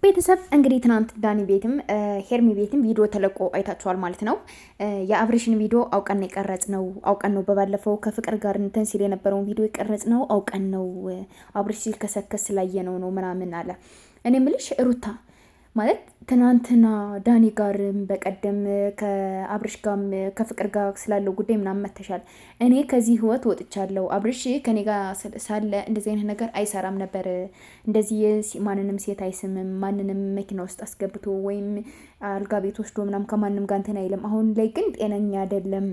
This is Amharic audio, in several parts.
ቤተሰብ እንግዲህ ትናንት ዳኒ ቤትም ሄርሚ ቤትም ቪዲዮ ተለቆ አይታችኋል ማለት ነው። የአብሬሽን ቪዲዮ አውቀን ነው የቀረጽ ነው። አውቀን ነው በባለፈው ከፍቅር ጋር እንትን ሲል የነበረውን ቪዲዮ የቀረጽ ነው። አውቀን ነው አብሬሽ ሲልከሰከስ ስላየነው ነው ምናምን አለ። እኔ ምልሽ ሩታ ማለት ትናንትና ዳኒ ጋር በቀደም ከአብርሽ ጋር ከፍቅር ጋር ስላለው ጉዳይ ምናምን መተሻል። እኔ ከዚህ ህይወት ወጥቻለሁ። አብርሽ ከኔ ጋር ሳለ እንደዚህ አይነት ነገር አይሰራም ነበር። እንደዚህ ማንንም ሴት አይስምም። ማንንም መኪና ውስጥ አስገብቶ ወይም አልጋ ቤት ወስዶ ምናምን ከማንም ጋር እንትን አይልም። አሁን ላይ ግን ጤነኛ አይደለም።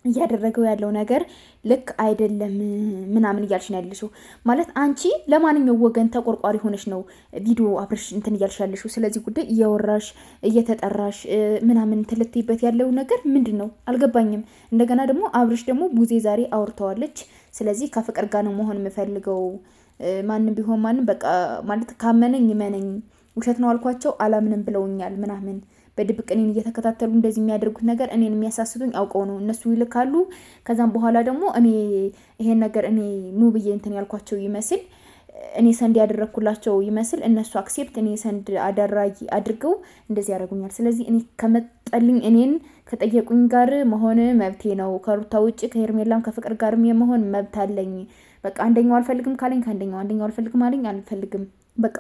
እያደረገው ያለው ነገር ልክ አይደለም ምናምን እያልሽ ነው ያለሽው። ማለት አንቺ ለማንኛው ወገን ተቆርቋሪ ሆነሽ ነው ቪዲዮ አብርሽ እንትን እያልሽ ያለሽው። ስለዚህ ጉዳይ እያወራሽ እየተጠራሽ ምናምን ትልትይበት ያለው ነገር ምንድን ነው አልገባኝም። እንደገና ደግሞ አብርሽ ደግሞ ቡዜ ዛሬ አውርተዋለች። ስለዚህ ከፍቅር ጋር ነው መሆን የምፈልገው። ማንም ቢሆን ማንም በቃ ማለት ካመነኝ ይመነኝ፣ ውሸት ነው አልኳቸው አላምንም ብለውኛል ምናምን በድብቅ እኔን እየተከታተሉ እንደዚህ የሚያደርጉት ነገር እኔን የሚያሳስቱኝ አውቀው ነው። እነሱ ይልካሉ። ከዛም በኋላ ደግሞ እኔ ይሄን ነገር እኔ ኑ ብዬ እንትን ያልኳቸው ይመስል እኔ ሰንድ ያደረግኩላቸው ይመስል እነሱ አክሴፕት እኔ ሰንድ አደራጊ አድርገው እንደዚህ ያደርጉኛል። ስለዚህ እኔ ከመጠልኝ እኔን ከጠየቁኝ ጋር መሆን መብቴ ነው። ከሩታ ውጭ ከሄርሜላም ከፍቅር ጋርም የመሆን መብት አለኝ። በቃ አንደኛው አልፈልግም ካለኝ አንደኛው አልፈልግም አለኝ አልፈልግም። በቃ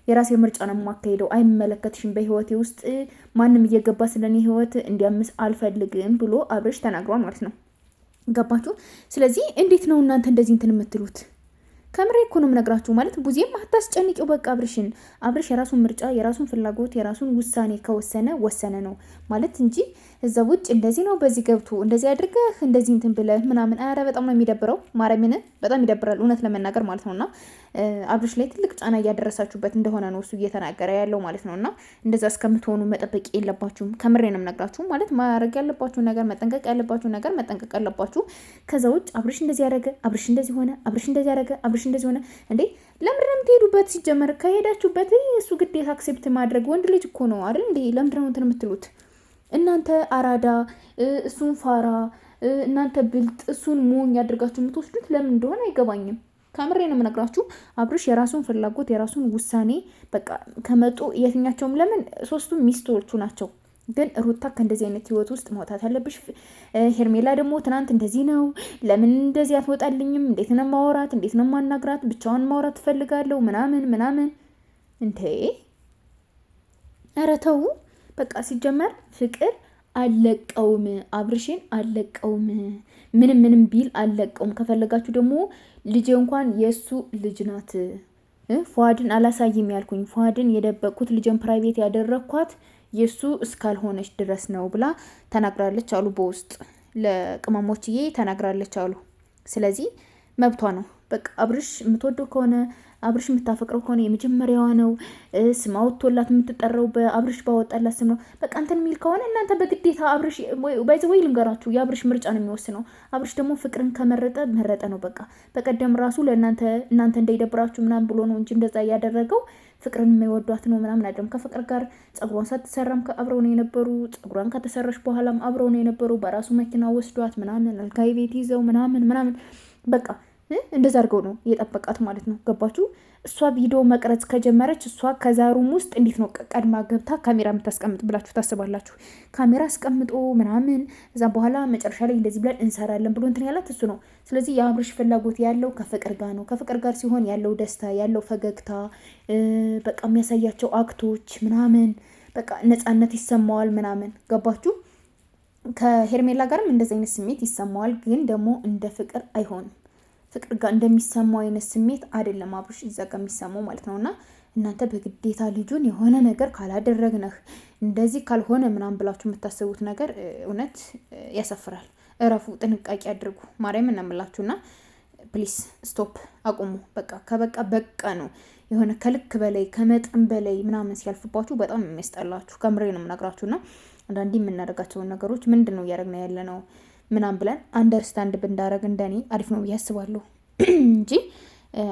የራሴ ምርጫ ነው የማካሄደው። አይመለከትሽም። በህይወቴ ውስጥ ማንም እየገባ ስለኔ ህይወት እንዲያምስ አልፈልግም ብሎ አብርሽ ተናግሯል ማለት ነው። ገባችሁ? ስለዚህ እንዴት ነው እናንተ እንደዚህ እንትን የምትሉት? ከምሬ እኮ ነው የምነግራችሁ። ማለት ቡዜም አታስጨንቂው። በቃ አብርሽ የራሱን ምርጫ የራሱን ፍላጎት የራሱን ውሳኔ ከወሰነ ወሰነ ነው ማለት እንጂ እዛ ውጭ እንደዚህ ነው በዚህ ገብቶ እንደዚህ አድርገህ እንደዚህ እንትን ብለህ ምናምን፣ ኧረ በጣም ነው የሚደብረው። ማርያምን በጣም ይደብራል እውነት ለመናገር ማለት ነውና አብርሽ ላይ ትልቅ ጫና እያደረሳችሁበት እንደሆነ ነው እሱ እየተናገረ ያለው ማለት ነውና እንደዛ እስከምትሆኑ መጠበቅ የለባችሁም። ከምሬ ነው የምነግራችሁ። ማለት ማድረግ ያለባችሁ ነገር መጠንቀቅ ያለባችሁ ነገር መጠንቀቅ ያለባችሁ። ከዛ ውጭ አብርሽ እንደዚህ ያደረገ፣ አብርሽ እንደዚህ ሆነ፣ አብርሽ እንደዚህ ያደረገ፣ አብርሽ እንደዚህ ሆነ እንዴ! ለምንድን ነው የምትሄዱበት? ሲጀመር ከሄዳችሁበት እሱ ግዴታ አክሴፕት ማድረግ ወንድ ልጅ እኮ ነው አይደል እንዴ? ለምንድን ነው እንትን የምትሉት እናንተ? አራዳ እሱን ፋራ፣ እናንተ ብልጥ እሱን ሞኝ ያደርጋችሁ የምትወስዱት ለምን እንደሆነ አይገባኝም። ከምሬ ነው የምነግራችሁ። አብርሽ የራሱን ፍላጎት የራሱን ውሳኔ በቃ ከመጡ የትኛቸውም ለምን ሶስቱም ሚስቶቹ ናቸው። ግን ሩታ ከእንደዚህ አይነት ህይወት ውስጥ መውጣት አለብሽ። ሄርሜላ ደግሞ ትናንት እንደዚህ ነው፣ ለምን እንደዚህ አትወጣልኝም? እንዴት ነው ማውራት? እንዴት ነው ማናግራት? ብቻዋን ማውራት ትፈልጋለሁ ምናምን ምናምን። እንዴ ኧረ ተው በቃ። ሲጀመር ፍቅር አለቀውም፣ አብርሽን አለቀውም። ምንም ቢል አለቀውም። ከፈለጋችሁ ደግሞ ልጄ እንኳን የእሱ ልጅ ናት። ፏድን አላሳይም ያልኩኝ ፏድን የደበቅኩት ልጅን ፕራይቬት ያደረግኳት የእሱ እስካልሆነች ድረስ ነው ብላ ተናግራለች አሉ። በውስጥ ለቅመሞችዬ ተናግራለች አሉ። ስለዚህ መብቷ ነው። በቃ አብርሽ የምትወደው ከሆነ አብርሽ የምታፈቅረው ከሆነ የመጀመሪያዋ ነው። ስም አውጥቶላት የምትጠራው በአብርሽ ባወጣላት ስም ነው። በቃ እንትን የሚል ከሆነ እናንተ በግዴታ አብርሽ ወይ ልንገራችሁ፣ የአብርሽ ምርጫ ነው የሚወስነው። አብርሽ ደግሞ ፍቅርን ከመረጠ መረጠ ነው በቃ። በቀደም ራሱ እናንተ እንዳይደብራችሁ ምናምን ብሎ ነው እንጂ እንደዛ እያደረገው ፍቅርን የማይወዷት ነው ምናምን አይደለም። ከፍቅር ጋር ጸጉሯን ሳትሰራም አብረው ነው የነበሩ። ጸጉሯን ከተሰራሽ በኋላም አብረው ነው የነበሩ። በራሱ መኪና ወስዷት ምናምን አልጋይ ቤት ይዘው ምናምን በቃ እንደዛ አድርገው ነው እየጠበቃት ማለት ነው። ገባችሁ? እሷ ቪዲዮ መቅረጽ ከጀመረች እሷ ከዛ ሩም ውስጥ እንዴት ነው ቀድማ ገብታ ካሜራ የምታስቀምጥ ብላችሁ ታስባላችሁ? ካሜራ አስቀምጦ ምናምን እዛ በኋላ መጨረሻ ላይ እንደዚህ ብለን እንሰራለን ብሎ እንትን ያላት እሱ ነው። ስለዚህ የአብርሽ ፍላጎት ያለው ከፍቅር ጋር ነው። ከፍቅር ጋር ሲሆን ያለው ደስታ ያለው ፈገግታ በቃ የሚያሳያቸው አክቶች ምናምን በቃ ነፃነት ይሰማዋል ምናምን። ገባችሁ? ከሄርሜላ ጋርም እንደዚህ አይነት ስሜት ይሰማዋል። ግን ደግሞ እንደ ፍቅር አይሆንም። ፍቅር ጋር እንደሚሰማው አይነት ስሜት አይደለም አብርሽ እዛ ጋር የሚሰማው ማለት ነውና እናንተ በግዴታ ልጁን የሆነ ነገር ካላደረግነህ እንደዚህ ካልሆነ ምናምን ብላችሁ የምታስቡት ነገር እውነት ያሰፍራል። እረፉ፣ ጥንቃቄ አድርጉ። ማርያም እናምላችሁና ፕሊስ ስቶፕ፣ አቁሙ። በቃ ነው። የሆነ ከልክ በላይ ከመጠን በላይ ምናምን ሲያልፍባችሁ በጣም የሚያስጠላችሁ። ከምሬ ነው የምነግራችሁና አንዳንዴ የምናደርጋቸውን ነገሮች ምንድን ነው እያደረግን ያለ ነው ምናምን ብለን አንደርስታንድ ብንዳረግ እንደኔ አሪፍ ነው ብዬ አስባለሁ እንጂ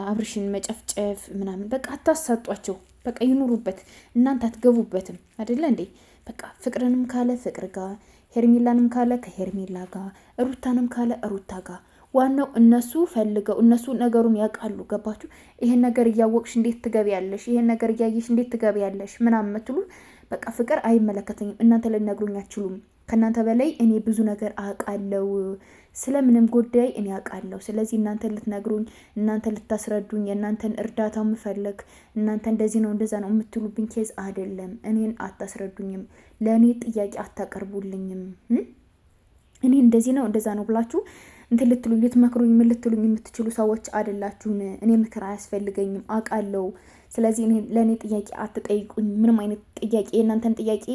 አብርሽን መጨፍጨፍ ምናምን በቃ አታሳጧቸው። በቃ ይኑሩበት፣ እናንተ አትገቡበትም አይደለ እንዴ? በቃ ፍቅርንም ካለ ፍቅር ጋር፣ ሄርሜላንም ካለ ከሄርሜላ ጋር፣ ሩታንም ካለ ሩታ ጋር ዋናው እነሱ ፈልገው እነሱ ነገሩን ያውቃሉ። ገባችሁ? ይሄን ነገር እያወቅሽ እንዴት ትገቢያለሽ? ይሄን ነገር እያየሽ እንዴት ትገቢያለሽ? ምናምን የምትሉ በቃ ፍቅር አይመለከተኝም። እናንተ ልትነግሩኝ አትችሉም። ከእናንተ በላይ እኔ ብዙ ነገር አውቃለሁ። ስለምንም ጉዳይ እኔ አውቃለሁ። ስለዚህ እናንተ ልትነግሩኝ፣ እናንተ ልታስረዱኝ፣ የእናንተን እርዳታ የምፈልግ እናንተ እንደዚህ ነው እንደዛ ነው የምትሉብኝ ኬዝ አይደለም። እኔን አታስረዱኝም፣ ለእኔ ጥያቄ አታቀርቡልኝም። እኔ እንደዚህ ነው እንደዛ ነው ብላችሁ እንትን ልትሉኝ ልትመክሩኝ ምን ልትሉኝ የምትችሉ ሰዎች አይደላችሁም። እኔ ምክር አያስፈልገኝም፣ አውቃለሁ። ስለዚህ ለእኔ ጥያቄ አትጠይቁኝ። ምንም አይነት ጥያቄ የእናንተን ጥያቄ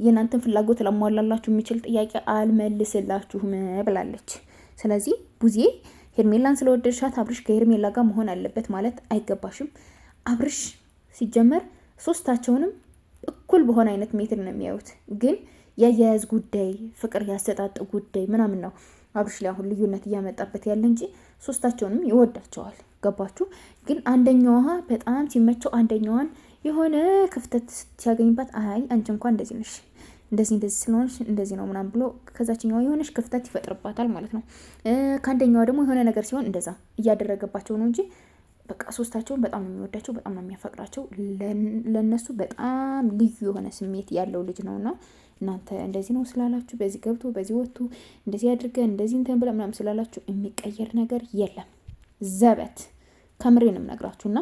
የእናንተን ፍላጎት ለማሟላላችሁ የሚችል ጥያቄ አልመልስላችሁም ብላለች። ስለዚህ ቡዜ ሄርሜላን ስለወደድሻት አብርሽ ከሄርሜላ ጋር መሆን አለበት ማለት አይገባሽም። አብርሽ ሲጀመር ሶስታቸውንም እኩል በሆነ አይነት ሜትር ነው የሚያዩት፣ ግን የአያያዝ ጉዳይ ፍቅር ያሰጣጥ ጉዳይ ምናምን ነው አብርሽ ላይ አሁን ልዩነት እያመጣበት ያለ እንጂ ሶስታቸውንም ይወዳቸዋል። ገባችሁ? ግን አንደኛዋ በጣም ሲመቸው አንደኛዋን የሆነ ክፍተት ሲያገኝባት አይ አንቺ እንኳን እንደዚህ ነሽ እንደዚህ ስለሆነሽ እንደዚህ ነው ምናምን ብሎ ከዛችኛዋ የሆነሽ ክፍተት ይፈጥርባታል ማለት ነው። ከአንደኛዋ ደግሞ የሆነ ነገር ሲሆን እንደዛ እያደረገባቸው ነው እንጂ በቃ ሶስታቸውን በጣም ነው የሚወዳቸው፣ በጣም ነው የሚያፈቅራቸው። ለነሱ በጣም ልዩ የሆነ ስሜት ያለው ልጅ ነውና እናንተ እንደዚህ ነው ስላላችሁ በዚህ ገብቶ በዚህ ወጥቶ እንደዚህ አድርገን እንደዚህ እንትን ብለን ምናምን ስላላችሁ የሚቀየር ነገር የለም። ዘበት ከምሬንም ነግራችሁና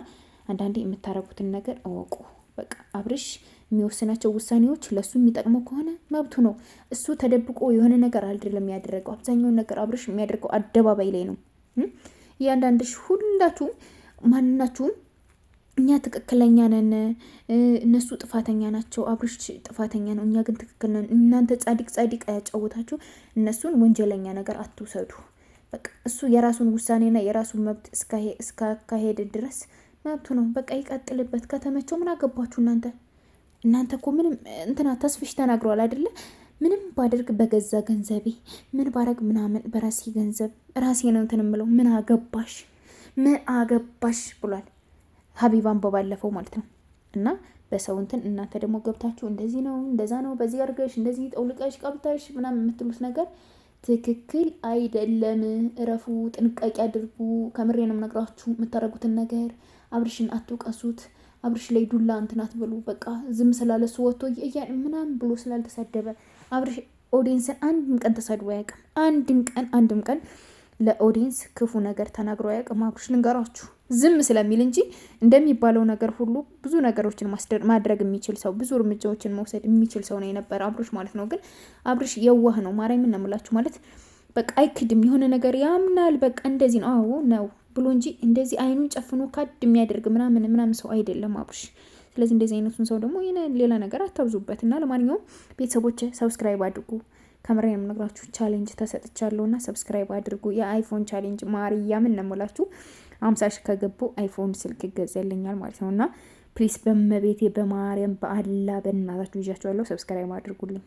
አንዳንዴ የምታረጉትን ነገር እወቁ። በቃ አብርሽ የሚወስናቸው ውሳኔዎች ለሱ የሚጠቅመው ከሆነ መብቱ ነው። እሱ ተደብቆ የሆነ ነገር አይደለም የሚያደርገው። አብዛኛውን ነገር አብርሽ የሚያደርገው አደባባይ ላይ ነው። እያንዳንድሽ ሁላችሁም ማንናችሁም እኛ ትክክለኛ ነን፣ እነሱ ጥፋተኛ ናቸው፣ አብርሽ ጥፋተኛ ነው፣ እኛ ግን ትክክል ነን። እናንተ ጻድቅ ያጫወታችሁ እነሱን ወንጀለኛ ነገር አትውሰዱ። በቃ እሱ የራሱን ውሳኔና የራሱን መብት እስካካሄድ ድረስ መብቱ ነው። በቃ ይቀጥልበት። ከተመቸው ምን አገባችሁ እናንተ እኮ ምንም እንትና ተስፍሽ ተናግረዋል አይደለ? ምንም ባደርግ በገዛ ገንዘቤ ምን ባረግ ምናምን በራሴ ገንዘብ ራሴ ነው እንትን የምለው ምን አገባሽ ብሏል ሀቢባን በባለፈው ማለት ነው። እና በሰው እንትን እናንተ ደግሞ ገብታችሁ እንደዚህ ነው እንደዛ ነው በዚህ አድርገሽ እንደዚህ ጠውልቀሽ ቀብታሽ ምናምን የምትሉት ነገር ትክክል አይደለም። እረፉ፣ ጥንቃቄ አድርጉ። ከምሬ ነው የምነግራችሁ። የምታደርጉትን ነገር አብርሽን አትውቀሱት። አብርሽ ላይ ዱላ እንትን አትበሉ። በቃ ዝም ስላለሱ ወጥቶ ምናምን ብሎ ስላልተሳደበ አብርሽ ኦዲየንስን አንድም ቀን ተሳድቦ አያውቅም። አንድም ቀን ለኦዲየንስ ክፉ ነገር ተናግሮ አያውቅም። አብርሽ ልንገራችሁ ዝም ስለሚል እንጂ እንደሚባለው ነገር ሁሉ ብዙ ነገሮችን ማድረግ የሚችል ሰው፣ ብዙ እርምጃዎችን መውሰድ የሚችል ሰው ነው የነበረ አብርሽ ማለት ነው። ግን አብርሽ የዋህ ነው። ማርያምን ነው የምላችሁ። ማለት በቃ አይክድም። የሆነ ነገር ያምናል። በቃ እንደዚህ ነው አዎ ነው ብሎ እንጂ እንደዚህ አይኑን ጨፍኖ ካድ የሚያደርግ ምናምን ሰው አይደለም አብርሽ። ስለዚህ እንደዚህ አይነቱን ሰው ደግሞ ሌላ ነገር አታብዙበት። እና ለማንኛውም ቤተሰቦች ሰብስክራይብ አድርጉ። ከምሬ ነው የምነግራችሁ። ቻሌንጅ ተሰጥቻለሁና ሰብስክራይብ አድርጉ። የአይፎን ቻሌንጅ ማርያምን ነው የምላችሁ። 50 ሺህ ከገቡ አይፎን ስልክ ይገዛልኛል ማለት ነው። እና ፕሊስ በመቤቴ በማርያም በአላ በእናታችሁ ይዣችኋለሁ። ሰብስክራይብ አድርጉልኝ።